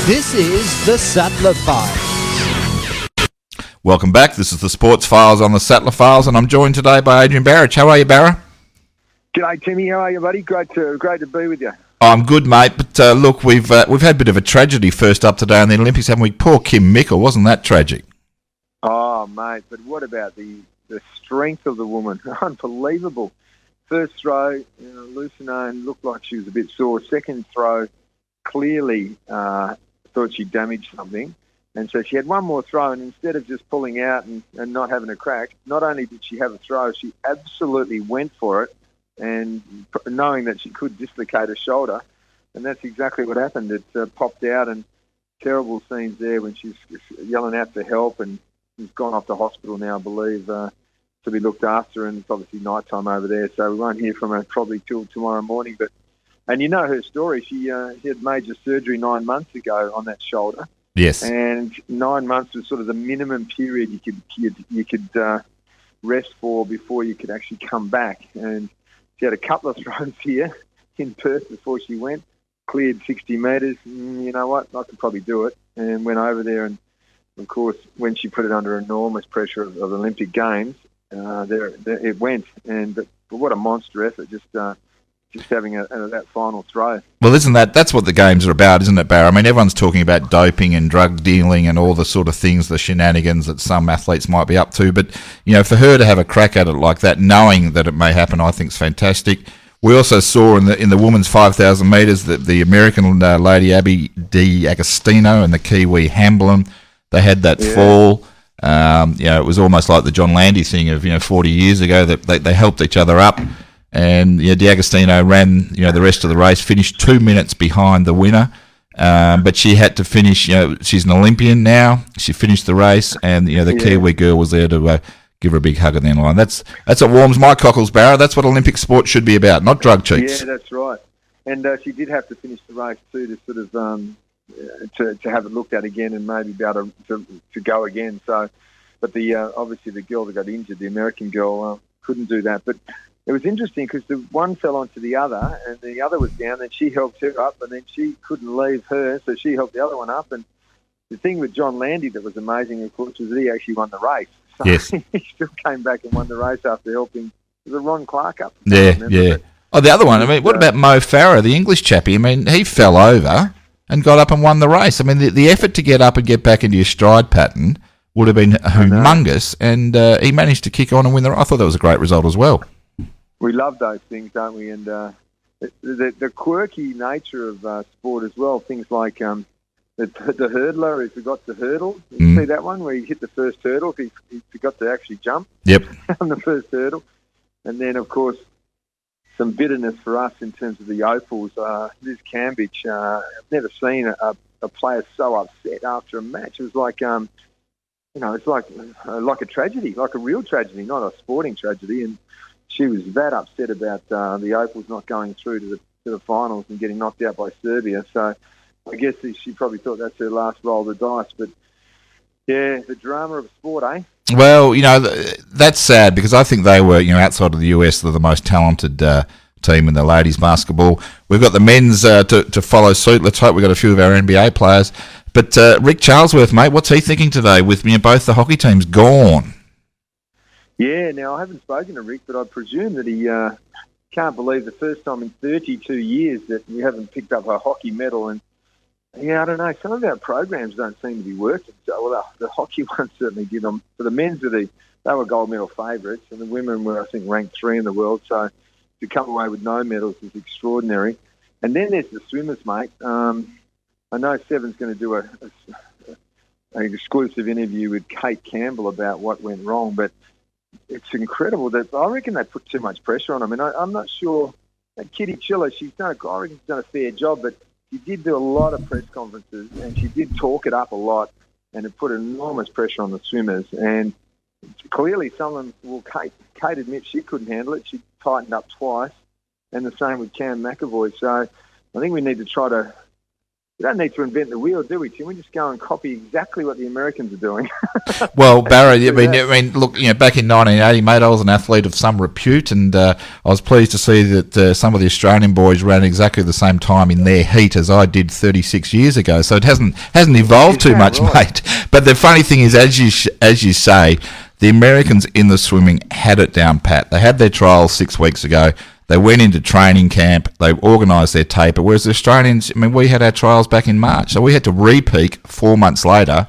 This is the Sattler Files. Welcome back. This is the Sports Files on the Sattler Files, and I'm joined today by Adrian Barich. How are you, Barra? G'day, Timmy. How are you, buddy? Great to be with you. I'm good, mate. But look, we've had a bit of a tragedy first up today in the Olympics, haven't we? Poor Kim Mickle, wasn't that tragic? Oh, mate. But what about the strength of the woman? Unbelievable. First throw, Lucinone looked like she was a bit sore. Second throw, clearly thought she damaged something. And so she had one more throw, and instead of just pulling out and not having a crack, not only did she have a throw, she absolutely went for it, and knowing that she could dislocate her shoulder. And that's exactly what happened. It popped out, and terrible scenes there when she's yelling out for help, and she's gone off to hospital now, I believe, to be looked after, and it's obviously night time over there, so we won't hear from her probably till tomorrow morning. And you know her story. She had major surgery 9 months ago on that shoulder. Yes. And 9 months was sort of the minimum period you could rest for before you could actually come back. And she had a couple of throws here in Perth before she went, cleared 60 metres. You know what? I could probably do it. And went over there, and of course, when she put it under enormous pressure of Olympic Games, there it went. But what a monster effort! Just having that final throw. Well, that's what the games are about, isn't it, Barra? I mean, everyone's talking about doping and drug dealing and all the sort of things, the shenanigans that some athletes might be up to. But, for her to have a crack at it like that, knowing that it may happen, I think is fantastic. We also saw in the women's 5,000 metres that the American lady Abby D'Agostino and the Kiwi Hamblin, they had that fall. It was almost like the John Landy thing of 40 years ago that they helped each other up. And D'Agostino ran the rest of the race, finished 2 minutes behind the winner, but she had to finish. She's an Olympian now. She finished the race, and the Kiwi girl was there to give her a big hug at the end line. That's what warms my cockles, Barra. That's what Olympic sport should be about, not drug cheats. Yeah, that's right. And she did have to finish the race too to sort of to have it looked at again and maybe be able to go again. So, but obviously the girl that got injured, the American girl, couldn't do that, but. It was interesting because the one fell onto the other, and the other was down, and she helped her up, and then she couldn't leave her, so she helped the other one up. And the thing with John Landy that was amazing, of course, was that he actually won the race. So yes. He still came back and won the race after helping the Ron Clark up. Yeah. Oh, the other one, what about Mo Farah, the English chappie? He fell over and got up and won the race. The effort to get up and get back into your stride pattern would have been humongous, and he managed to kick on and win the race. I thought that was a great result as well. We love those things, don't we? And the quirky nature of sport as well, things like the hurdler who forgot to hurdle. You see that one where he hit the first hurdle? He forgot to actually jump on the first hurdle. And then, of course, some bitterness for us in terms of the Opals. Liz Cambridge, I've never seen a player so upset after a match. It was like, it's like a tragedy, like a real tragedy, not a sporting tragedy. And she was that upset about the Opals not going through to the finals and getting knocked out by Serbia. So I guess she probably thought that's her last roll of the dice. But, yeah, the drama of sport, eh? Well, that's sad because I think they were, outside of the US, they're the most talented team in the ladies' basketball. We've got the men's to follow suit. Let's hope we've got a few of our NBA players. But Rick Charlesworth, mate, what's he thinking today with both the hockey teams gone? Yeah, now I haven't spoken to Rick, but I presume that he can't believe the first time in 32 years that we haven't picked up a hockey medal. And, I don't know, some of our programs don't seem to be working. So, well, the hockey ones certainly did. For the men's, they were gold medal favourites, and the women were, I think, ranked 3 in the world. So to come away with no medals is extraordinary. And then there's the swimmers, mate. I know Seven's going to do an exclusive interview with Kate Campbell about what went wrong, but it's incredible that I reckon they put too much pressure on them. I'm not sure that Kitty Chiller, I reckon she's done a fair job, but she did do a lot of press conferences and she did talk it up a lot, and it put enormous pressure on the swimmers. And clearly Kate admits she couldn't handle it. She tightened up twice, and the same with Cam McAvoy. So I think we need to try to we don't need to invent the wheel, do we, Tim? We just go and copy exactly what the Americans are doing. Well, Barry, I mean, look, back in 1980, mate, I was an athlete of some repute, and I was pleased to see that some of the Australian boys ran exactly the same time in their heat as I did 36 years ago. So it hasn't evolved too much, right, mate. But the funny thing is, as you say, the Americans in the swimming had it down pat. They had their trials 6 weeks ago. They went into training camp. They organised their taper. Whereas the Australians, I mean, we had our trials back in March, so we had to re-peak 4 months later.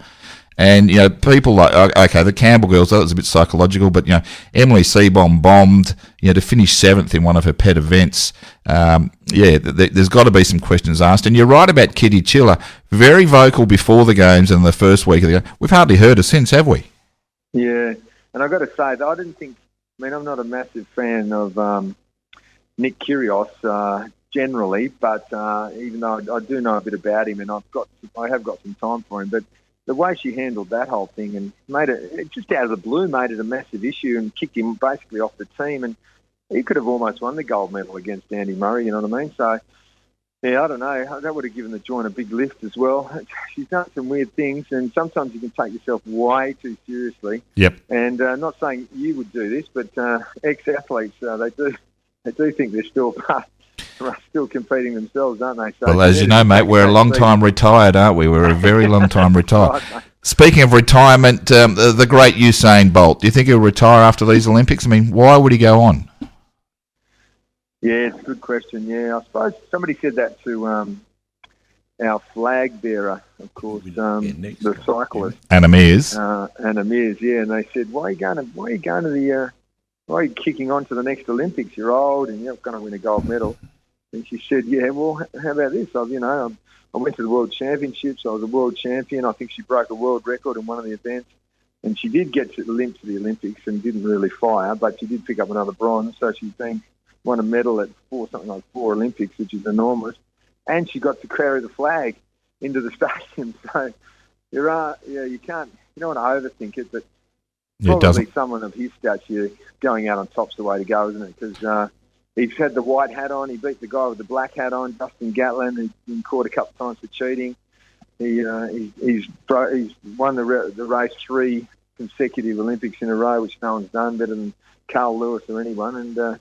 And people like the Campbell girls, that was a bit psychological, but Emily Seebohm bombed. To finish 7th in one of her pet events. There's got to be some questions asked. And you're right about Kitty Chiller, very vocal before the games and the first week of the game. We've hardly heard her since, have we? Yeah, and I've got to say that I didn't think. I mean, I'm not a massive fan of Nick Kyrgios generally, but even though I do know a bit about him, and I have got some time for him, but the way she handled that whole thing and made it just out of the blue, made it a massive issue and kicked him basically off the team, and he could have almost won the gold medal against Andy Murray. You know what I mean? So. Yeah, I don't know. That would have given the joint a big lift as well. She's done some weird things, and sometimes you can take yourself way too seriously. Yep. And not saying you would do this, but ex-athletes, they do think they're still competing themselves, aren't they? So well, as you know, mate, we're a long time retired, aren't we? We're a very long time retired. Right, speaking of retirement, the great Usain Bolt. Do you think he'll retire after these Olympics? I mean, why would he go on? Yeah, it's a good question. Yeah, I suppose somebody said that to our flag bearer, of course, the cyclist. Anna Mears. Anna Mears, yeah, and they said, why are you kicking on to the next Olympics? You're old and you're not going to win a gold medal. And she said, yeah, well, how about this? I went to the World Championships. I was a world champion. I think she broke a world record in one of the events. And she did get to the Olympics and didn't really fire, but she did pick up another bronze. So she's won a medal at something like 4 Olympics, which is enormous. And she got to carry the flag into the stadium. So you don't want to overthink it, but probably someone of his stature going out on top's the way to go, isn't it? Because he's had the white hat on. He beat the guy with the black hat on, Justin Gatlin. He's been caught a couple of times for cheating. He's won the race 3 consecutive Olympics in a row, which no one's done better than Carl Lewis or anyone. And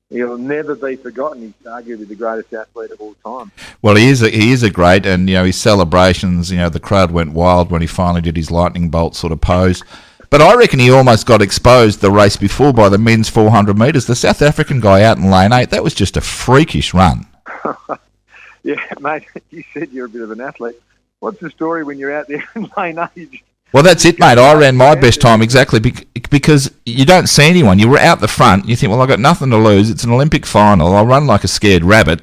he'll never be forgotten. He's arguably the greatest athlete of all time. Well, he is a great, and his celebrations. The crowd went wild when he finally did his lightning bolt sort of pose. But I reckon he almost got exposed the race before by the men's 400 metres. The South African guy out in lane 8, that was just a freakish run. Yeah, mate, you said you're a bit of an athlete. What's the story when you're out there in lane 8? Well, that's it, mate. I ran my best time exactly because you don't see anyone. You were out the front. You think, well, I've got nothing to lose. It's an Olympic final. I'll run like a scared rabbit.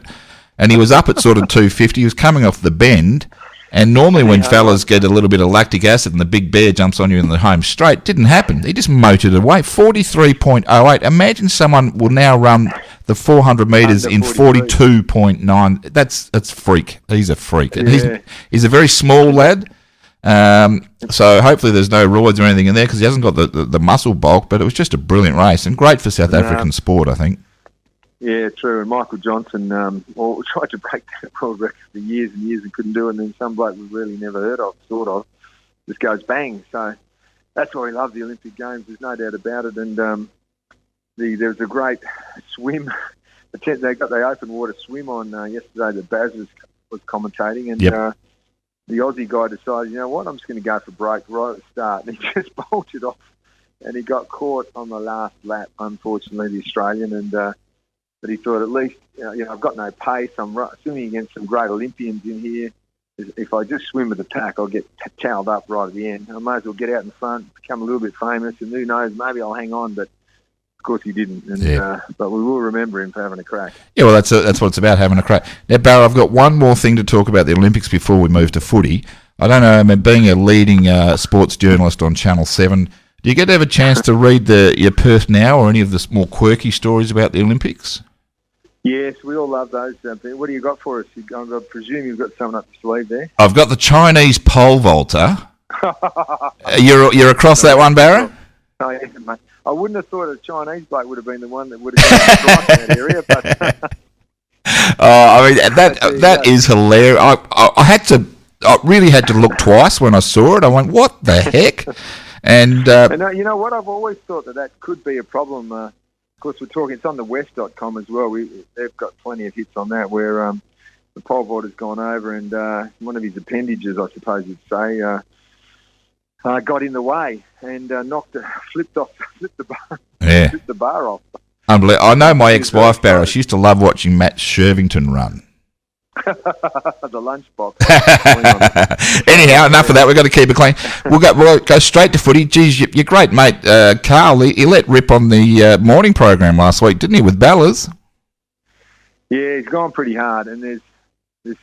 And he was up at sort of 250. He was coming off the bend. And normally when fellas get a little bit of lactic acid and the big bear jumps on you in the home straight, didn't happen. He just motored away. 43.08. Imagine someone will now run the 400 metres in 42.9. That's freak. He's a freak. Yeah. He's a very small lad. So hopefully there's no roids or anything in there because he hasn't got the muscle bulk, but it was just a brilliant race and great for South African sport, I think. Yeah, true. And Michael Johnson tried to break that world record for years and years and couldn't do it, and then some bloke we've really never heard of, sort of, just goes bang. So that's why we love the Olympic Games, there's no doubt about it. And there was a great swim. They open water swim on yesterday that Baz was commentating, and the Aussie guy decided, you know what, I'm just going to go for break right at the start. And he just bolted off, and he got caught on the last lap, unfortunately, the Australian. And but he thought, at least, I've got no pace. I'm swimming against some great Olympians in here. If I just swim with the pack, I'll get towelled up right at the end. I might as well get out in front, become a little bit famous, and who knows, maybe I'll hang on. But of course he didn't, but we will remember him for having a crack. Yeah, well, that's what it's about, having a crack. Now, Barry, I've got one more thing to talk about the Olympics before we move to footy. I don't know, I mean, being a leading sports journalist on Channel 7, do you get to have a chance to read your Perth Now or any of the more quirky stories about the Olympics? Yes, we all love those. What do you got for us? I presume you've got something up your sleeve there. I've got the Chinese pole vaulter. You're across that one, Barry? Oh, yeah, mate. I wouldn't have thought a Chinese bloke would have been the one that would have gone right in that area, but I mean, that is hilarious. I really had to look twice when I saw it. I went, "What the heck?" And you know what? I've always thought that could be a problem. Of course, we're talking. It's on the west.com as well. They've got plenty of hits on that where the pole vaulter's gone over and one of his appendages, I suppose you'd say, got in the way and flipped the bar off. Unbelievable. I know my ex-wife, Barich, she used to love watching Matt Shervington run. The lunchbox. Anyhow, enough of that. We've got to keep it clean. We'll go straight to footy. Geez, you're great, mate. Carl, he let rip on the morning program last week, didn't he, with Ballas? Yeah, he's gone pretty hard, and there's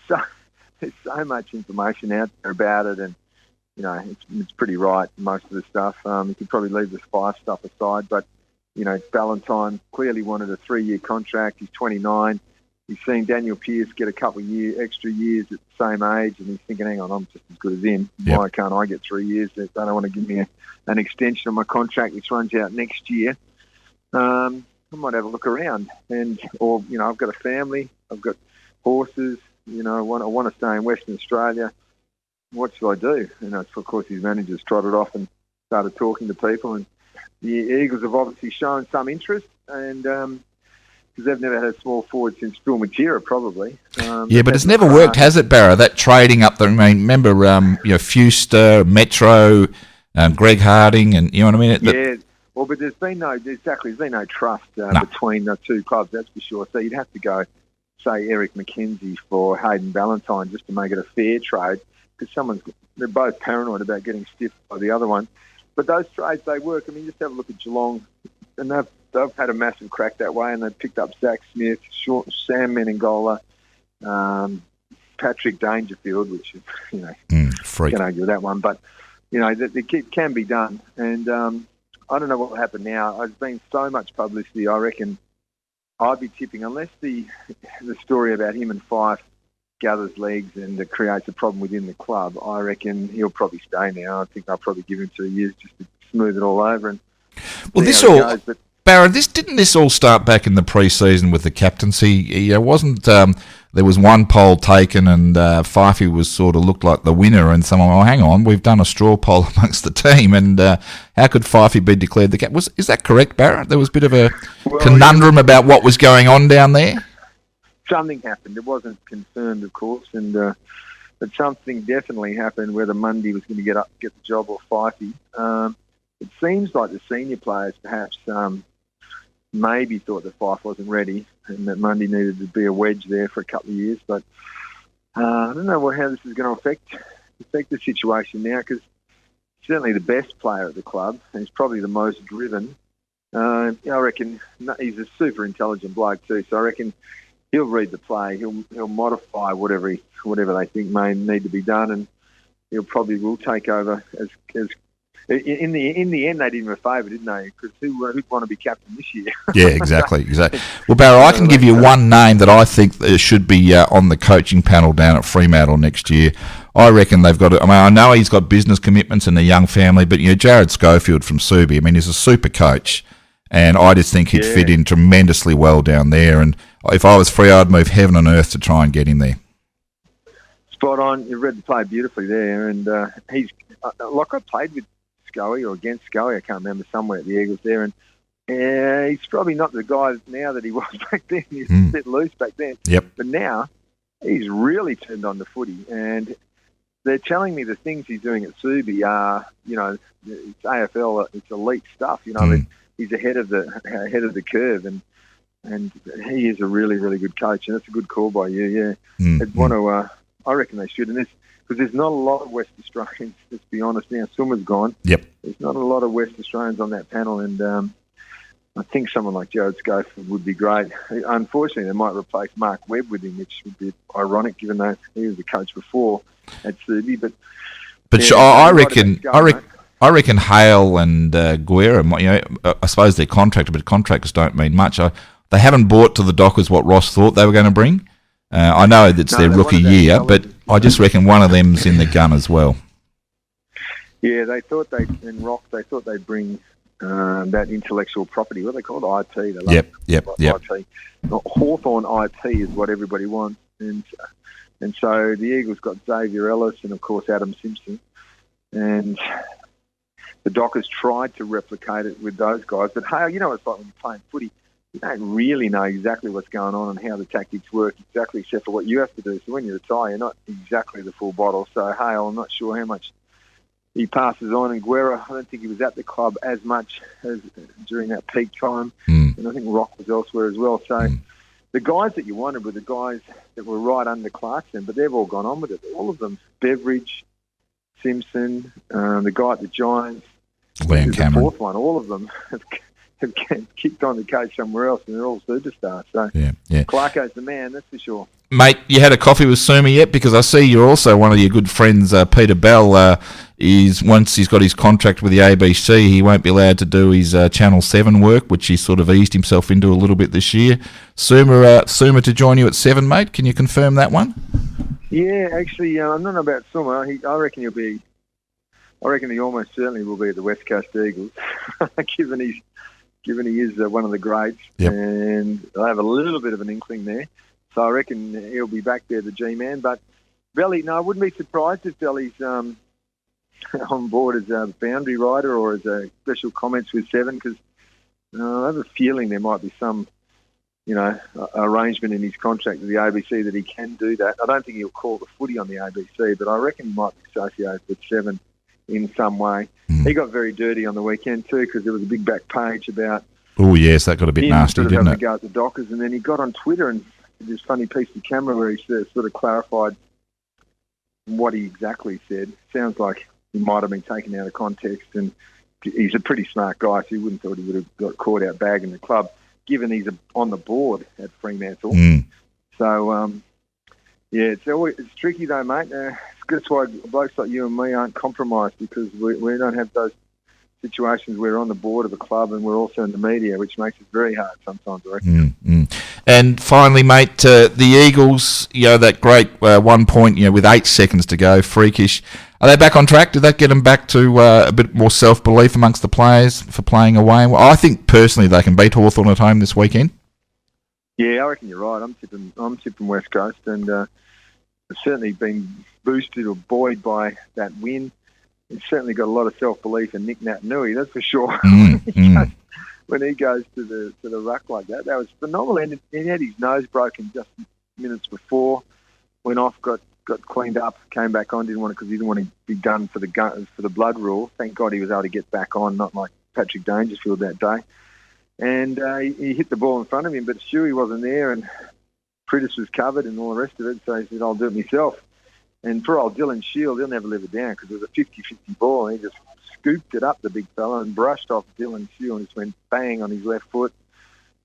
so much information out there about it, and you know it's pretty right, most of the stuff. You could probably leave the Spice stuff aside, but you know Ballantyne clearly wanted a 3-year contract. He's 29. He's seen Daniel Pearce get a couple of extra years at the same age, and he's thinking, hang on, I'm just as good as him. Yep. Why can't I get 3 years? They don't want to give me an extension on my contract, which runs out next year. I might have a look around, or I've got a family, I've got horses, I want to stay in Western Australia. What should I do? Of course, his managers trotted off and started talking to people, and the Eagles have obviously shown some interest, and because they've never had a small forward since Phil Matera, probably. But it's never worked, has it, Barra? That trading up there. I mean, remember, Fuster, Metro, Greg Harding, and you know what I mean? Well, but there's been no trust between the two clubs, that's for sure. So you'd have to go, say, Eric McKenzie for Hayden Ballantyne just to make it a fair trade, because they're both paranoid about getting stiffed by the other one. But those trades, they work. I mean, just have a look at Geelong, and they've had a massive crack that way, and they've picked up Zach Smith, Sam Menengola, Patrick Dangerfield, which freak. Can't argue with that one. But it can be done, and I don't know what will happen now. There's been so much publicity. I reckon I'd be tipping, unless the story about him and Fife gathers legs and it creates a problem within the club, I reckon he'll probably stay now. I think they'll probably give him 2 years just to smooth it all over. And Barra, didn't this all start back in the pre-season with the captaincy? Wasn't there was one poll taken and Fifey was sort of looked like the winner, and someone, hang on, we've done a straw poll amongst the team, and how could Fifey be declared the captain? Is that correct, Barra? There was a bit of a conundrum about what was going on down there. Something happened. It wasn't confirmed, of course, and but something definitely happened whether Mundy was going to get the job or Fifey. It seems like the senior players perhaps maybe thought that Fife wasn't ready and that Mundy needed to be a wedge there for a couple of years. But I don't know how this is going to affect the situation now, because certainly the best player at the club, and he's probably the most driven. I reckon he's a super intelligent bloke too, so I reckon he'll read the play. He'll modify whatever they think may need to be done, and he'll probably will take over as in the end, they did him a favour, didn't they? Because who'd want to be captain this year? Yeah, exactly. Well, Barry, I can give you one name that I think should be on the coaching panel down at Fremantle next year. I reckon they've got. I know he's got business commitments and a young family, but Jared Schofield from Subi. I mean, he's a super coach, and I just think he'd fit in tremendously well down there. And if I was free, I'd move heaven and earth to try and get him there. Spot on. You read the play beautifully there, and he's like I played with Scully or against Scully, I can't remember, somewhere at the Eagles there, and he's probably not the guy now that he was back then. He was a bit loose back then. Yep. But now he's really turned on the footy, and they're telling me the things he's doing at Subi are, it's AFL, it's elite stuff. He's ahead of the curve, and he is a really, really good coach, and that's a good call by you. Yeah, I reckon they should, and this. Because there's not a lot of West Australians, let's be honest. Now, Summer's gone. Yep. There's not a lot of West Australians on that panel, and I think someone like Jared Schofield would be great. Unfortunately, they might replace Mark Webb with him, which would be ironic, given that he was the coach before at Subi. But I reckon Hale and Guerra, I suppose they're contracted, but contractors don't mean much. They haven't bought to the Dockers what Ross thought they were going to bring. I know that's their rookie year, but I just reckon one of them's in the gun as well. Yeah, they thought they'd bring that intellectual property. What are they called? IP. They love Yep. IP. Hawthorn IP is what everybody wants. And so the Eagles got Xavier Ellis and, of course, Adam Simpson. And the Dockers tried to replicate it with those guys. But, hey, you know what it's like when you're playing footy. You don't really know exactly what's going on and how the tactics work exactly, except for what you have to do. So when you retire, you're not exactly the full bottle. So, Hale, I'm not sure how much he passes on. And Guerra, I don't think he was at the club as much as during that peak time. And I think Rock was elsewhere as well. So the guys that you wanted were the guys that were right under Clarkson, but they've all gone on with it. All of them. Beveridge, Simpson, the guy at the Giants, Liam Cameron. The fourth one. All of them have kicked on the coach somewhere else, and they're all superstars. So yeah. Clarko's the man, that's for sure. Mate, you had a coffee with Suma yet? Because I see you're also one of your good friends, Peter Bell, is once he's got his contract with the ABC, he won't be allowed to do his Channel 7 work, which he sort of eased himself into a little bit this year. Suma to join you at 7, mate. Can you confirm that one? Yeah, actually, I don't know about Suma. I reckon he almost certainly will be at the West Coast Eagles, given he is one of the greats. Yep. And I have a little bit of an inkling there. So I reckon he'll be back there, the G-man. But Belly, no, I wouldn't be surprised if Belly's on board as a boundary rider or as a special comments with 7, because I have a feeling there might be some, arrangement in his contract with the ABC that he can do that. I don't think he'll call the footy on the ABC, but I reckon he might be associated with 7 in some way. He got very dirty on the weekend too, because there was a big back page about... Oh, yes, that got a bit nasty, didn't it? Having to go at the Dockers, and then he got on Twitter and did this funny piece of camera where he sort of clarified what he exactly said. Sounds like he might have been taken out of context, and he's a pretty smart guy, so you wouldn't thought he would have got caught out bagging the club, given he's on the board at Fremantle. So, it's tricky though, mate. That's why blokes like you and me aren't compromised, because we don't have those situations where we're on the board of a club and we're also in the media, which makes it very hard sometimes, I reckon. And finally, mate, the Eagles, that great 1 point, with 8 seconds to go, freakish. Are they back on track? Did that get them back to a bit more self-belief amongst the players for playing away? Well, I think personally they can beat Hawthorn at home this weekend. Yeah, I reckon you're right. I'm tipping West Coast, and I've certainly been boosted or buoyed by that win. He's certainly got a lot of self-belief in Nick Naitanui, that's for sure. When he goes to the ruck like that was phenomenal. And he had his nose broken just minutes before, went off, got cleaned up, came back on, didn't want it because he didn't want to be done for the blood rule. Thank God he was able to get back on, not like Patrick Dangerfield that day. And he hit the ball in front of him, but Stewie wasn't there, and Pritis was covered and all the rest of it, so he said, I'll do it myself. And for old Dylan Shield, he'll never live it down, because it was a 50-50 ball, and he just scooped it up, the big fella, and brushed off Dylan Shield and just went bang on his left foot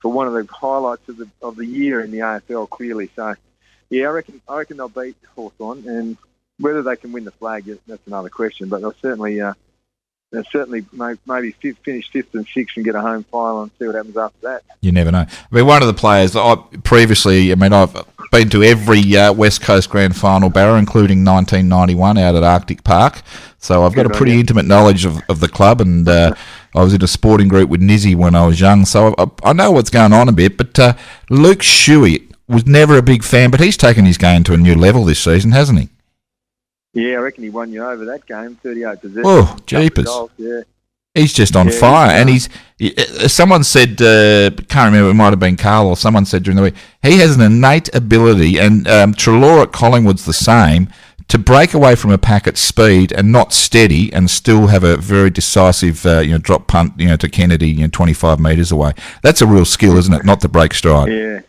for one of the highlights of the year in the AFL, clearly. So, yeah, I reckon they'll beat Hawthorn, and whether they can win the flag, that's another question. But they'll certainly maybe finish 5th and 6th and get a home final and see what happens after that. You never know. I mean, one of the players I've been to every West Coast Grand Final, Barra, including 1991 out at Arctic Park. So I've got a pretty intimate knowledge of the club, and I was in a sporting group with Nizzy when I was young, so I know what's going on a bit. But Luke Shuey was never a big fan, but he's taken his game to a new level this season, hasn't he? Yeah, I reckon he won you over that game, 38 possessions. Oh, jeepers. Yeah. He's just on fire. And someone said, can't remember, it might have been Carl or someone said during the week, he has an innate ability, and Treloar at Collingwood's the same, to break away from a pack at speed and not steady and still have a very decisive drop punt to Kennedy 25 metres away. That's a real skill, isn't it? Not to break stride. Yeah,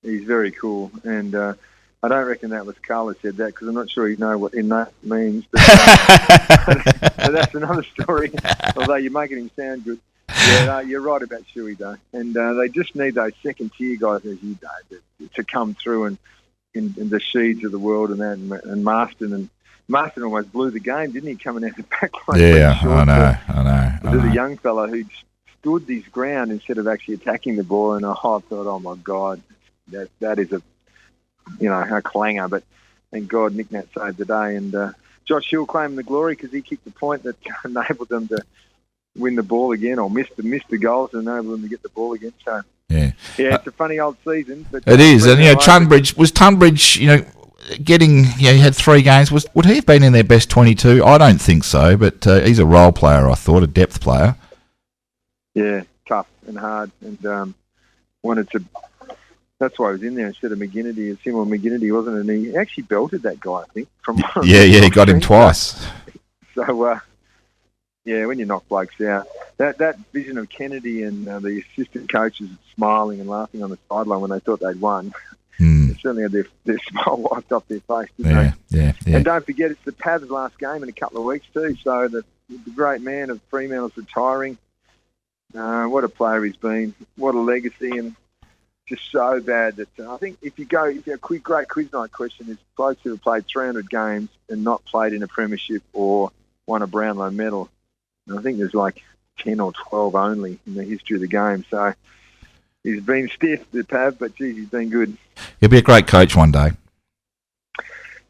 he's very cool. And I don't reckon that was Carl who said that, because I'm not sure you know what innate means. But, but that's another story, although you're making him sound good. Yeah, you're right about Shuey, though. And they just need those second-tier guys, as you know, to come through and in the Sheeds of the world and that, and Marston almost blew the game, didn't he, coming out the back line? Yeah, I know. There's a young fella who stood his ground instead of actually attacking the ball, and I thought, oh my God, that is a clanger. But thank God Nick Nat saved the day, and Josh Hill claimed the glory because he kicked the point that enabled them to win the ball again or miss the goals and enable them to get the ball again. So yeah, it's a funny old season. But it is, and Tunbridge, getting, he had 3 games. Would he have been in their best 22? I don't think so, but he's a role player, I thought, a depth player. Yeah, tough and hard, and wanted to. That's why he was in there instead of McGinnity. It's him or McGinnity, wasn't it? And he actually belted that guy, I think. He got him twice. So, when you knock blokes out, that vision of Kennedy and the assistant coaches smiling and laughing on the sideline when they thought they'd won. They certainly had their smile wiped off their face, didn't they? Yeah. And don't forget, it's the Pavs' last game in a couple of weeks too. So the great man of Fremantle's retiring. What a player he's been. What a legacy, and just so bad that I think if you a great quiz night question is blokes who have played 300 games and not played in a premiership or won a Brownlow medal. And I think there's like 10 or 12 only in the history of the game. So he's been stiff, the Pav, but geez, he's been good. He'll be a great coach one day.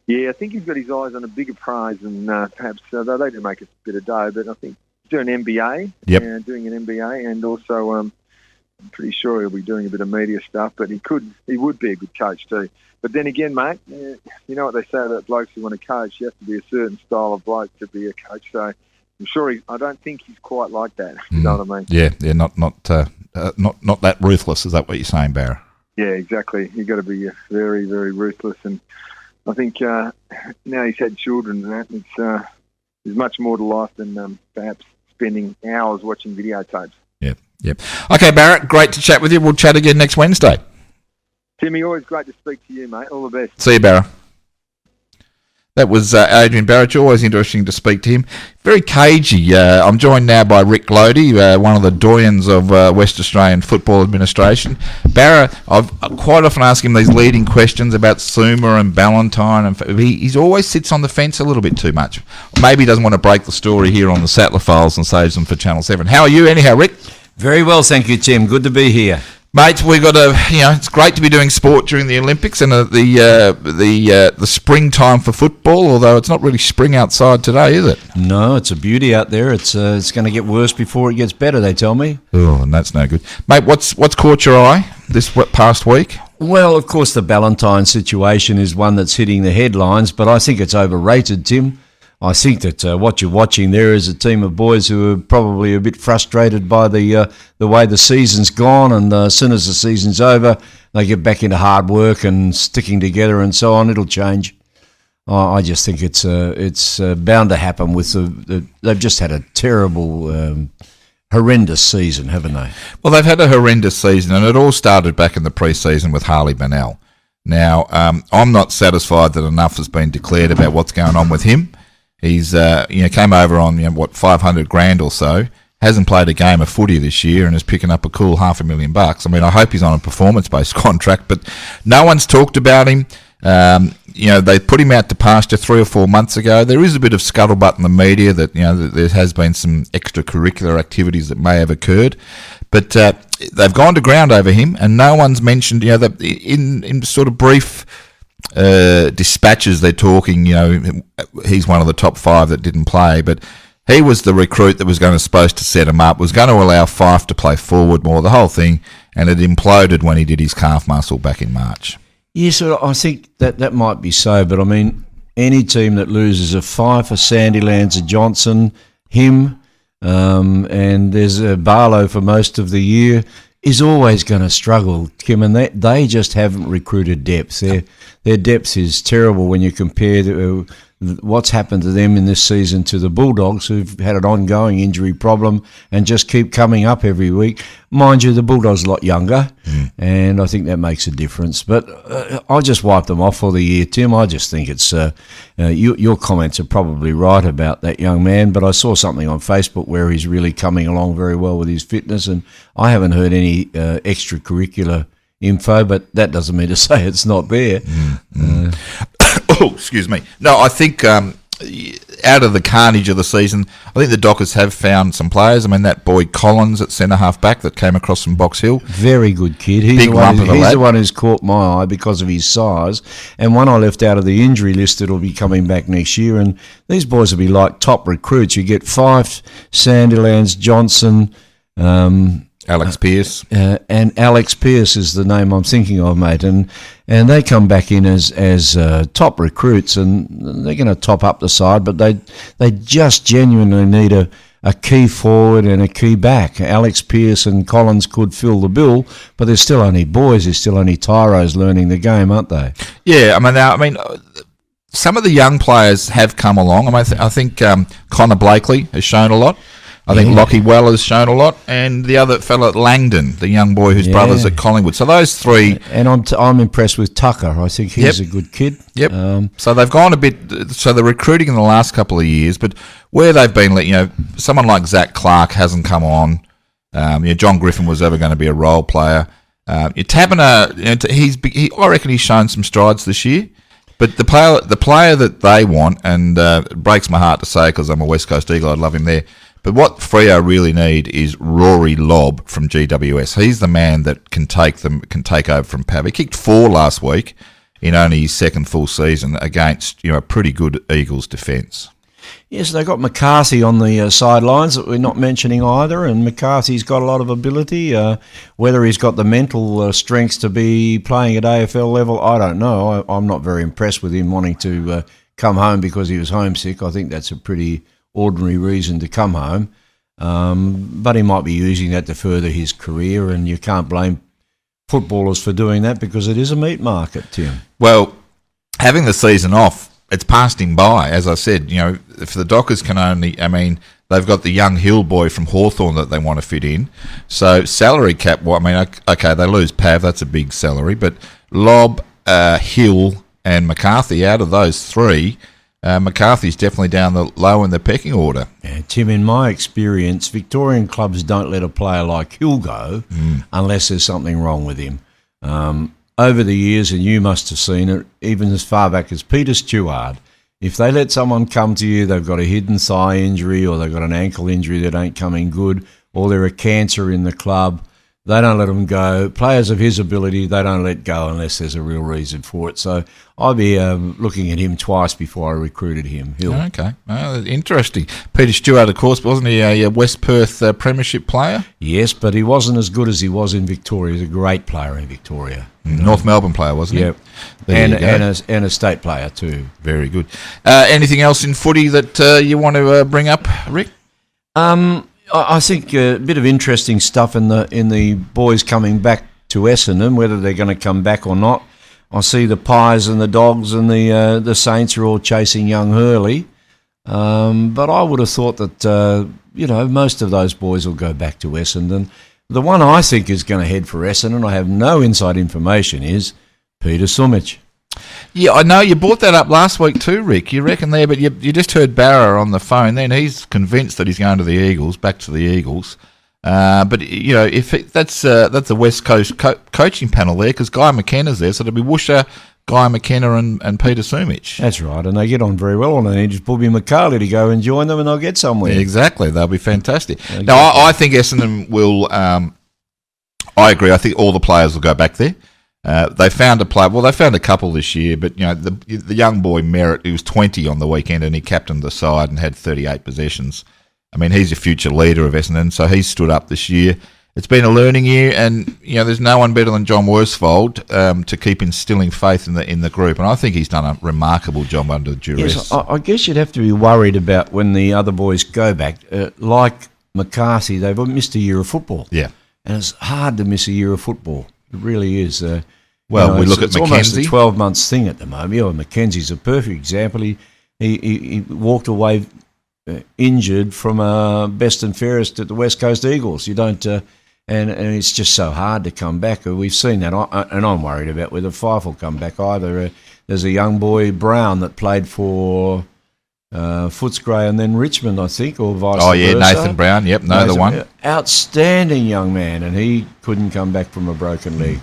Yeah, I think he's got his eyes on a bigger prize than perhaps they do make a bit of dough, but I think doing an MBA, doing an MBA, and also I'm pretty sure he'll be doing a bit of media stuff. But he would be a good coach too. But then again, mate, you know what they say about blokes who want to coach? You have to be a certain style of bloke to be a coach. So I'm sure I don't think he's quite like that. You know what I mean? Yeah, not that ruthless. Is that what you're saying, Barra? Yeah, exactly. You've got to be very, very ruthless. And I think now he's had children and that, there's much more to life than perhaps spending hours watching videotapes. Yep. Okay, Barrett, great to chat with you. We'll chat again next Wednesday. Timmy, always great to speak to you, mate. All the best. See you, Barrett. That was Adrian Barich. Always interesting to speak to him. Very cagey. I'm joined now by Ric Gloede, one of the doyens of West Australian football administration. Barra, I've quite often asked him these leading questions about Suma and Ballantyne, and he always sits on the fence a little bit too much. Maybe he doesn't want to break the story here on the Sattler Files and saves them for Channel 7. How are you anyhow, Ric? Very well, thank you, Tim. Good to be here. Mate, we got it's great to be doing sport during the Olympics and the springtime for football. Although it's not really spring outside today, is it? No, it's a beauty out there. It's going to get worse before it gets better. They tell me. Oh, and that's no good, mate. What's caught your eye this past week? Well, of course, the Ballantyne situation is one that's hitting the headlines, but I think it's overrated, Tim. I think that what you're watching there is a team of boys who are probably a bit frustrated by the way the season's gone, and as soon as the season's over, they get back into hard work and sticking together and so on. It'll change. I just think it's bound to happen with they've just had a terrible, horrendous season, haven't they? Well, they've had a horrendous season, and it all started back in the pre-season with Harley Bennell. Now, I'm not satisfied that enough has been declared about what's going on with him. He's came over on $500,000 or so. Hasn't played a game of footy this year and is picking up a cool $500,000. I mean, I hope he's on a performance-based contract, but no one's talked about him. They put him out to pasture 3 or 4 months ago. There is a bit of scuttlebutt in the media that that there has been some extracurricular activities that may have occurred, but they've gone to ground over him, and no one's mentioned that in sort of brief dispatches they're talking, he's one of the top 5 that didn't play, but he was the recruit that was supposed to set him up, was going to allow Fife to play forward more, the whole thing, and it imploded when he did his calf muscle back in March. Yes, I think that might be so, but I mean, any team that loses a Fife, a Sandilands, a Johnson, him, and there's a Barlow for most of the year, is always going to struggle, Kim, and they just haven't recruited depth. Their depth is terrible when you compare what's happened to them in this season to the Bulldogs, who've had an ongoing injury problem and just keep coming up every week. Mind you, the Bulldogs are a lot younger, and I think that makes a difference. But I just wipe them off for the year, Tim. I just think it's your comments are probably right about that young man, but I saw something on Facebook where he's really coming along very well with his fitness, and I haven't heard any extracurricular info, but that doesn't mean to say it's not there. Oh, excuse me. No, I think out of the carnage of the season, I think the Dockers have found some players. I mean, that boy Collins at centre half back that came across from Box Hill. Very good kid. He's the one who's caught my eye because of his size. And one I left out of the injury list that'll be coming back next year. And these boys will be like top recruits. You get Fife, Sandilands, Johnson, Alex Pearce. And Alex Pearce is the name I'm thinking of, mate. And they come back in as top recruits, and they're going to top up the side, but they just genuinely need a key forward and a key back. Alex Pearce and Collins could fill the bill, but they're still only boys. They're still only tyros learning the game, aren't they? Yeah, I mean, some of the young players have come along. I think Connor Blakely has shown a lot. I think Lockie Weller has shown a lot, and the other fellow at Langdon, the young boy whose brother's at Collingwood. So those three, and I'm impressed with Tucker. I think he's a good kid. Yep. So they've gone a bit. So they're recruiting in the last couple of years, but where they've been, someone like Zach Clark hasn't come on. John Griffin was ever going to be a role player. Taberner, I reckon he's shown some strides this year. But the player that they want, and it breaks my heart to say because I'm a West Coast Eagle, I'd love him there. But what Freo really need is Rory Lobb from GWS. He's the man that can take over from Pav. He kicked 4 last week in only his second full season against a pretty good Eagles defence. Yes, they got McCarthy on the sidelines that we're not mentioning either, and McCarthy's got a lot of ability. Whether he's got the mental strength to be playing at AFL level, I don't know. I'm not very impressed with him wanting to come home because he was homesick. I think that's a pretty ordinary reason to come home, but he might be using that to further his career, and you can't blame footballers for doing that because it is a meat market, Tim. Well, having the season off, it's passed him by. As I said, if the Dockers can only, they've got the young Hill boy from Hawthorn that they want to fit in. So salary cap, okay, they lose Pav, that's a big salary, but Lobb, Hill and McCarthy, out of those three, McCarthy's definitely down the low in the pecking order. Yeah, Tim, in my experience, Victorian clubs don't let a player like Hill go unless there's something wrong with him. Over the years, and you must have seen it, even as far back as Peter Stewart, if they let someone come to you, they've got a hidden thigh injury or they've got an ankle injury that ain't coming good, or they're a cancer in the club, they don't let them go. Players of his ability, they don't let go unless there's a real reason for it. So I'd be looking at him twice before I recruited him. Hill. Okay, interesting. Peter Stewart, of course, wasn't he a West Perth Premiership player? Yes, but he wasn't as good as he was in Victoria. He was a great player in Victoria. North Melbourne player, wasn't he? Yep. And a state player too. Very good. Anything else in footy that you want to bring up, Rick? I think a bit of interesting stuff in the boys coming back to Essendon, whether they're going to come back or not. I see the Pies and the Dogs and the Saints are all chasing young Hurley, but I would have thought that most of those boys will go back to Essendon. The one I think is going to head for Essendon, I have no inside information, is Peter Sumich. Yeah, I know you brought that up last week too, Rick. You reckon there, but you just heard Barra on the phone. Then he's convinced that he's going to the Eagles, back to the Eagles. But if that's a West Coast coaching panel there, because Guy McKenna's there, so it'll be Woosha, Guy McKenna, and Peter Sumich. That's right, and they get on very well. And they need just Bobby McCarley to go and join them, and they'll get somewhere. Yeah, exactly, they'll be fantastic. Exactly. Now, I think Essendon will. I agree. I think all the players will go back there. They found a player. Well, they found a couple this year, but the young boy Merritt, he was 20 on the weekend, and he captained the side and had 38 possessions. I mean, he's a future leader of Essendon, so he's stood up this year. It's been a learning year, and there's no one better than John Worsfold to keep instilling faith in the group, and I think he's done a remarkable job under duress. Yes, I guess you'd have to be worried about when the other boys go back, like McCarthy. They've missed a year of football. Yeah, and it's hard to miss a year of football. It really is. We look at it's McKenzie. Almost a 12-month thing at the moment. Mackenzie's a perfect example. He walked away injured from best and fairest at the West Coast Eagles. You don't, and it's just so hard to come back. We've seen that, and I'm worried about whether Fife will come back either. There's a young boy, Brown, that played for Footscray and then Richmond, I think, or vice versa. Oh, yeah, Nathan Brown, yep, the one. Outstanding young man, and he couldn't come back from a broken leg.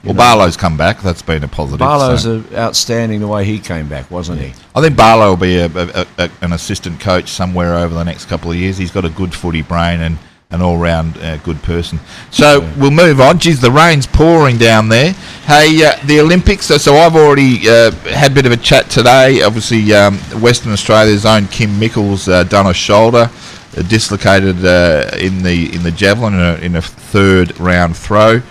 Well, Barlow's come back. That's been a positive. Barlow's outstanding the way he came back, wasn't he? I think Barlow will be an assistant coach somewhere over the next couple of years. He's got a good footy brain and an all-round good person. So we'll move on. Geez, the rain's pouring down there. Hey, the Olympics. So I've already had a bit of a chat today. Obviously, Western Australia's own Kim Mickles done a shoulder, dislocated in the javelin in a third round throw.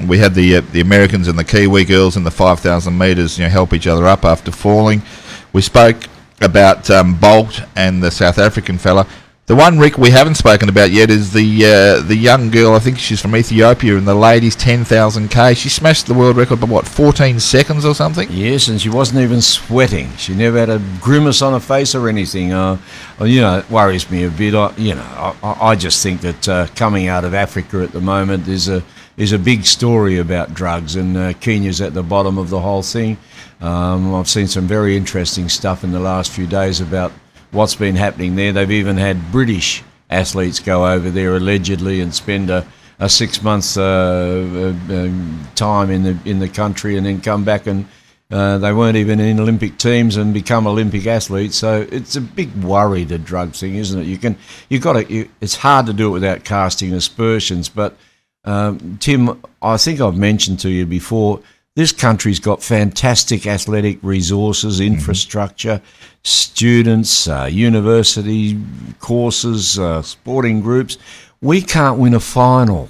We had the Americans and the Kiwi girls in the 5,000 metres, help each other up after falling. We spoke about Bolt and the South African fella. The one, Rick, we haven't spoken about yet is the young girl. I think she's from Ethiopia in the ladies 10,000 She smashed the world record by 14 seconds or something. Yes, and she wasn't even sweating. She never had a grimace on her face or anything. It worries me a bit. I just think that coming out of Africa at the moment is a big story about drugs, and Kenya's at the bottom of the whole thing. I've seen some very interesting stuff in the last few days about what's been happening there. They've even had British athletes go over there allegedly and spend a 6 month time in the country and then come back, and they weren't even in Olympic teams and become Olympic athletes. So it's a big worry, the drug thing, isn't it? It's hard to do it without casting aspersions, but Tim, I think I've mentioned to you before, this country's got fantastic athletic resources, infrastructure, students, university courses, sporting groups. We can't win a final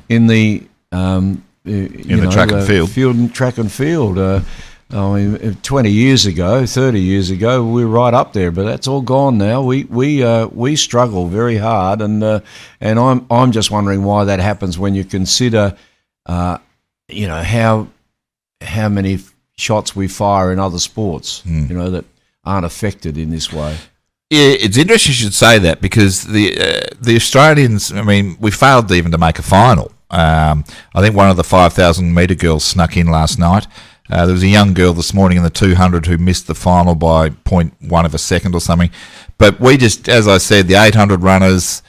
in the track and field. Track and field. 20 years ago, 30 years ago, we were right up there, but that's all gone now. We struggle very hard, and I'm just wondering why that happens when you consider, how many shots we fire in other sports, that aren't affected in this way. Yeah, it's interesting you should say that, because the Australians, we failed even to make a final. I think one of the 5,000 metre girls snuck in last night. There was a young girl this morning in the 200 who missed the final by 0.1 of a second or something. But we just, as I said, the 800 runners,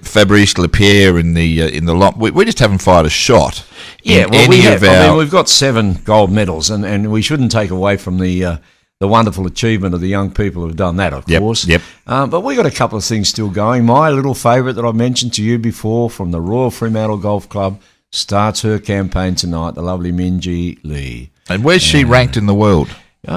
Fabrice Lapierre in the lot, we just haven't fired a shot. Yeah, well, we've got 7 gold medals, and we shouldn't take away from the wonderful achievement of the young people who've done that, of course. Yep. But we've got a couple of things still going. My little favourite that I've mentioned to you before from the Royal Fremantle Golf Club starts her campaign tonight, the lovely Minjee Lee. And where's she ranked in the world?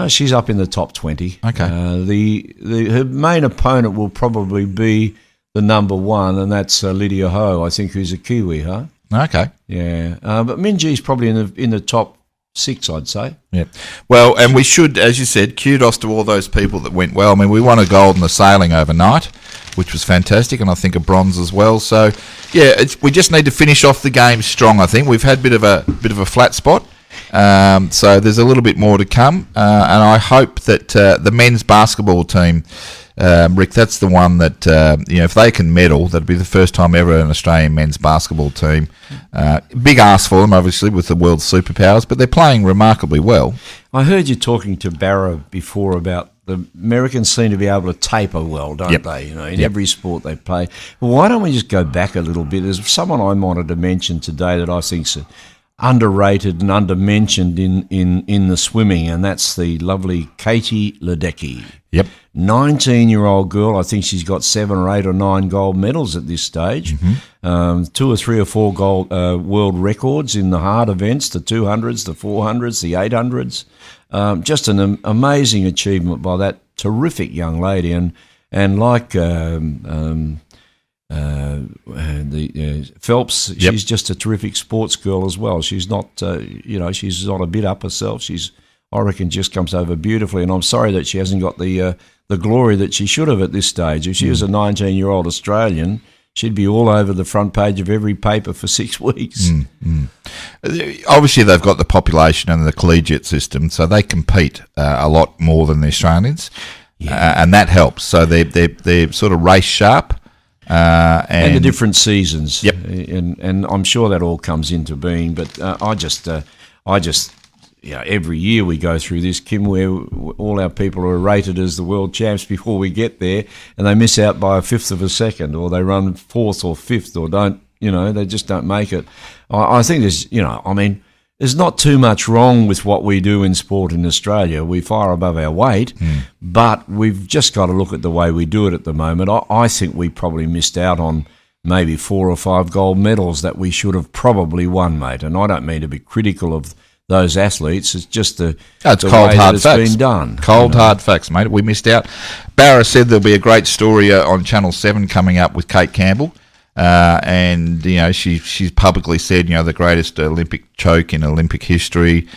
She's up in the top 20. Okay. Her main opponent will probably be the number 1, and that's Lydia Ho, I think, who's a Kiwi, huh? Okay. Yeah. But Minjee's probably in the top 6, I'd say. Yeah. Well, and we should, as you said, kudos to all those people that went well. We won a gold in the sailing overnight, which was fantastic, and I think a bronze as well. So, yeah, we just need to finish off the game strong. I think we've had a bit of a flat spot, so there's a little bit more to come, and I hope that the men's basketball team, Rick, that's the one that if they can medal, that'd be the first time ever an Australian men's basketball team. Big ask for them, obviously, with the world's superpowers, but they're playing remarkably well. I heard you talking to Barra before about the Americans seem to be able to taper well, don't they? In every sport they play. Well, why don't we just go back a little bit? There's someone I wanted to mention today that I think's underrated and undermentioned in the swimming, and that's the lovely Katie Ledecky. Yep. 19-year-old girl. I think she's got 7 or 8 or 9 gold medals at this stage. 2 or 3 or 4 gold world records in the hard events, the 200s, the 400s, the 800s. Just an amazing achievement by that terrific young lady. And like Phelps, she's just a terrific sports girl as well. She's not, she's not a bit up herself. I reckon just comes over beautifully, and I'm sorry that she hasn't got the glory that she should have at this stage. If she was a 19-year-old Australian, she'd be all over the front page of every paper for 6 weeks. Obviously, they've got the population and the collegiate system, so they compete a lot more than the Australians, and that helps. So they're sort of race sharp. And the different seasons. Yep. And I'm sure that all comes into being, but I just every year we go through this, Kim, where all our people are rated as the world champs before we get there, and they miss out by 1/5 of a second, or they run 4th or 5th, or don't they just don't make it. I think there's not too much wrong with what we do in sport in Australia. We fire above our weight, but we've just got to look at the way we do it at the moment. I think we probably missed out on maybe 4 or 5 gold medals that we should have probably won, mate. And I don't mean to be critical of those athletes. It's just the cold, way hard that facts. it's been done. Cold, hard facts, mate. We missed out. Barra said there'll be a great story on Channel 7 coming up with Kate Campbell. And she's publicly said, the greatest Olympic choke in Olympic history.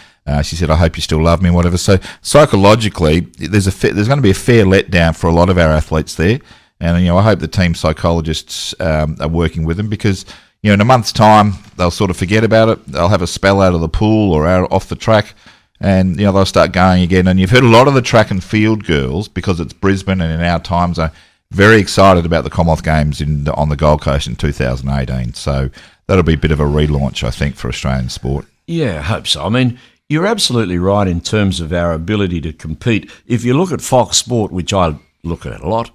She said, "I hope you still love me," whatever. So psychologically, there's going to be a fair letdown for a lot of our athletes there. And I hope the team psychologists are working with them, because in a month's time they'll sort of forget about it. They'll have a spell out of the pool or out off the track, and they'll start going again. And you've heard a lot of the track and field girls, because it's Brisbane and in our time zone, very excited about the Commonwealth Games on the Gold Coast in 2018. So that'll be a bit of a relaunch, I think, for Australian sport. Yeah, I hope so. I mean, you're absolutely right in terms of our ability to compete. If you look at Fox Sport, which I look at a lot,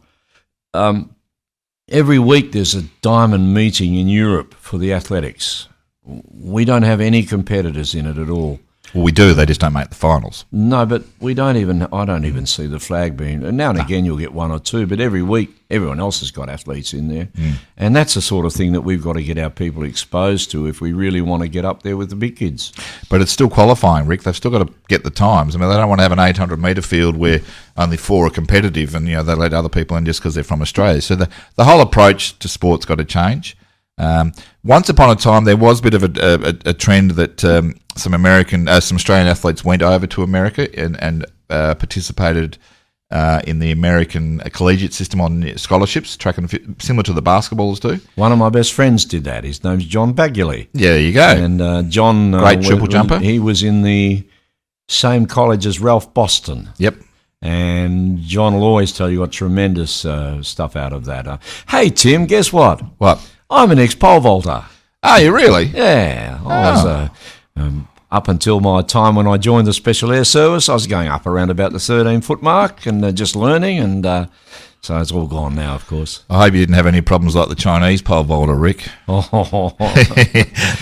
every week there's a diamond meeting in Europe for the athletics. We don't have any competitors in it at all. Well, we do. They just don't make the finals. No, but I don't even see the flag being. And now and again you'll get 1 or 2, but every week everyone else has got athletes in there. And that's the sort of thing that we've got to get our people exposed to if we really want to get up there with the big kids. But it's still qualifying, Rick. They've still got to get the times. I mean, they don't want to have an 800-metre field where only 4 are competitive and, they let other people in just because they're from Australia. So the whole approach to sport's got to change. Once upon a time, there was a bit of a trend that some Australian athletes went over to America and participated in the American collegiate system on scholarships, track and similar to the basketballers do. One of my best friends did that. His name's John Bagley. Yeah, there you go. And John, great triple jumper. He was in the same college as Ralph Boston. Yep. And John will always tell you what tremendous stuff out of that. Hey, Tim, guess what? What? I'm an ex-pole vaulter. Are you really? Yeah. I was, up until my time when I joined the Special Air Service, I was going up around about the 13-foot mark and just learning, and so it's all gone now, of course. I hope you didn't have any problems like the Chinese pole vaulter, Rick. Oh.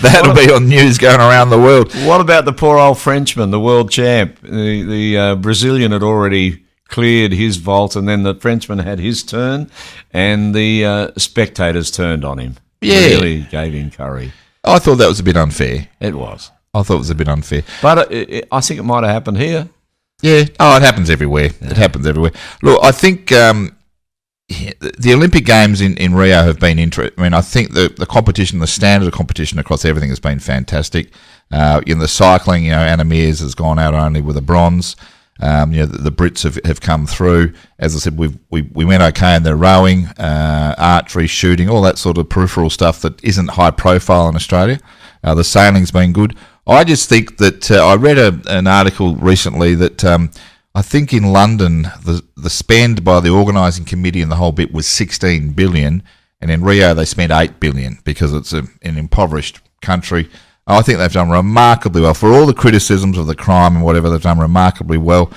That'll be on news going around the world. What about the poor old Frenchman, the world champ? The Brazilian had already cleared his vault, and then the Frenchman had his turn, and the spectators turned on him. Yeah. Really gave him curry. I thought that was a bit unfair. It was. I thought it was a bit unfair. But I think it might have happened here. Yeah. Oh, it happens everywhere. Yeah. It happens everywhere. Look, I think the Olympic Games in Rio have been interesting. I mean, I think the competition, the standard of competition across everything has been fantastic. In the cycling, Anna Meares has gone out only with a bronze. The Brits have come through. As I said, we went okay in the rowing, archery, shooting, all that sort of peripheral stuff that isn't high profile in Australia. The sailing's been good. I just think that I read an article recently that I think in London the spend by the organising committee and the whole bit was $16 billion, and in Rio they spent $8 billion because it's an impoverished country. I think they've done remarkably well. For all the criticisms of the crime and whatever, they've done remarkably well.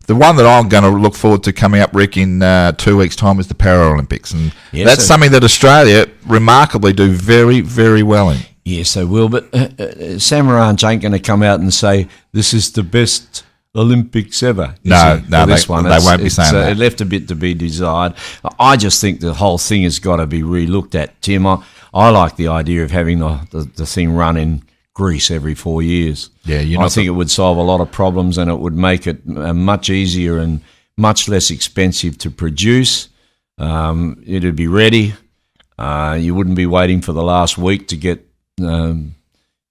The one that I'm going to look forward to coming up, Rick, in 2 weeks' time is the Paralympics. And that's something that Australia remarkably do very, very well in. Yes, they will. But Samaranch ain't going to come out and say, this is the best Olympics ever. No, they won't be saying that. It left a bit to be desired. I just think the whole thing has got to be re-looked at, Tim. I like the idea of having the thing run in Greece every 4 years. Yeah, I think it would solve a lot of problems, and it would make it much easier and much less expensive to produce. It'd be ready. You wouldn't be waiting for the last week to get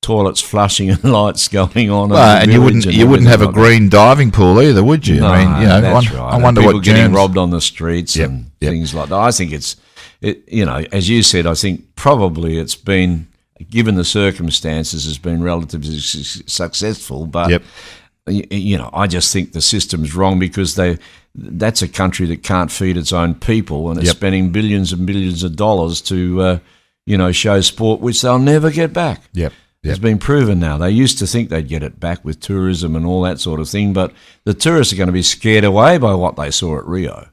toilets flushing and lights going on. And you wouldn't have a green diving pool either, would you? No, I mean, that's right. I wonder people what getting robbed on the streets and things like that. I think as you said, I think probably it's been, given the circumstances, has been relatively successful. But I just think the system's wrong, because that's a country that can't feed its own people, and it's spending billions and billions of dollars to show sport which they'll never get back. It's been proven now. They used to think they'd get it back with tourism and all that sort of thing, but the tourists are going to be scared away by what they saw at Rio.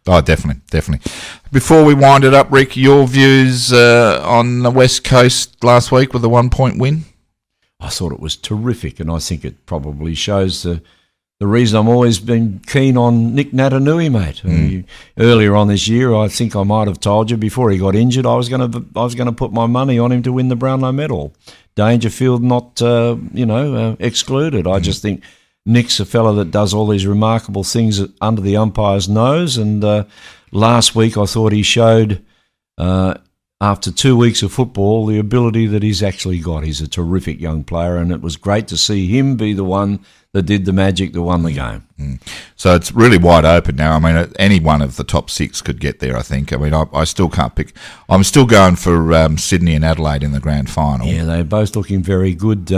Oh, definitely. Before we wind it up, Rick, your views on the West Coast last week with the 1-point win? I thought it was terrific, and I think it probably shows the reason I'm always been keen on Nick Natanui, mate. Earlier on this year, I think I might have told you before he got injured, I was going to put my money on him to win the Brownlow medal. Dangerfield not, excluded. I just think Nick's a fella that does all these remarkable things under the umpire's nose, and last week I thought he showed, after 2 weeks of football, the ability that he's actually got. He's a terrific young player, and it was great to see him be the one that did the magic that won the game. So it's really wide open now. I mean, any one of the top 6 could get there, I think. I mean, I still can't pick. I'm still going for Sydney and Adelaide in the grand final. Yeah, they're both looking very good.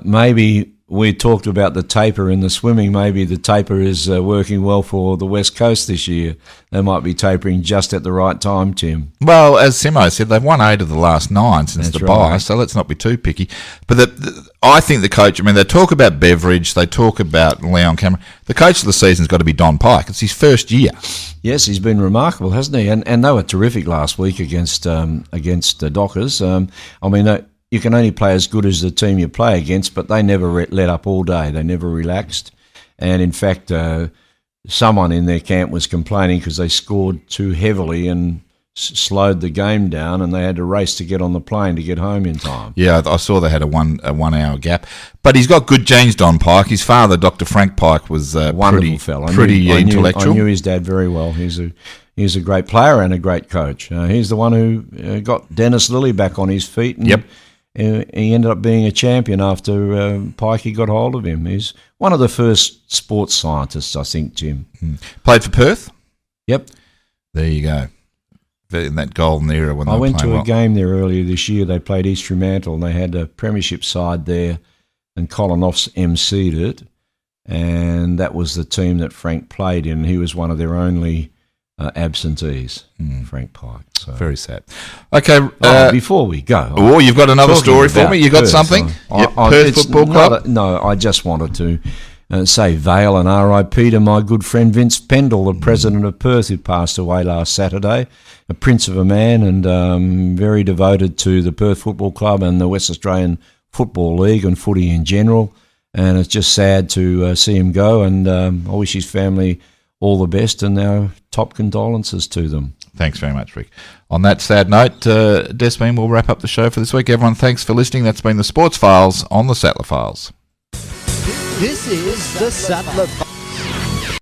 Maybe we talked about the taper in the swimming. Maybe the taper is working well for the West Coast this year. They might be tapering just at the right time, Tim. Well, as Simo said, they've won 8 of the last 9 since the bye, so let's not be too picky. But I think the coach, I mean, they talk about Beveridge, they talk about Leon Cameron. The coach of the season's got to be Don Pike. It's his first year. Yes, he's been remarkable, hasn't he? And they were terrific last week against the Dockers. I mean, you can only play as good as the team you play against, but they never let up all day. They never relaxed. And in fact, someone in their camp was complaining because they scored too heavily and slowed the game down, and they had to race to get on the plane to get home in time. Yeah, I saw they had a 1 hour gap. But he's got good genes, Don Pike. His father, Dr. Frank Pike, was wonderful fella. Pretty intellectual. I knew his dad very well. He's a great player and a great coach. He's the one who got Dennis Lilly back on his feet. And he ended up being a champion after Pikey got hold of him. He's one of the first sports scientists, I think, Jim. Played for Perth? Yep. There you go. In that golden era when I went to a game there earlier this year. They played East Fremantle, and they had a premiership side there, and Colin Offs emceed it, and that was the team that Frank played in. He was one of their only absentees, Frank Pike. So. Very sad. Okay. Before we go... Oh, you've got another story for me? You got something? Perth Football Club? No, I just wanted to say Vale and RIP to my good friend Vince Pendle, the president of Perth, who passed away last Saturday. A prince of a man, and very devoted to the Perth Football Club and the West Australian Football League and footy in general. And it's just sad to see him go, and I wish his family all the best, and our top condolences to them. Thanks very much, Rick. On that sad note, Desmond, we'll wrap up the show for this week. Everyone, thanks for listening. That's been the Sports Files on the Sattler Files. This is the Sattler Files.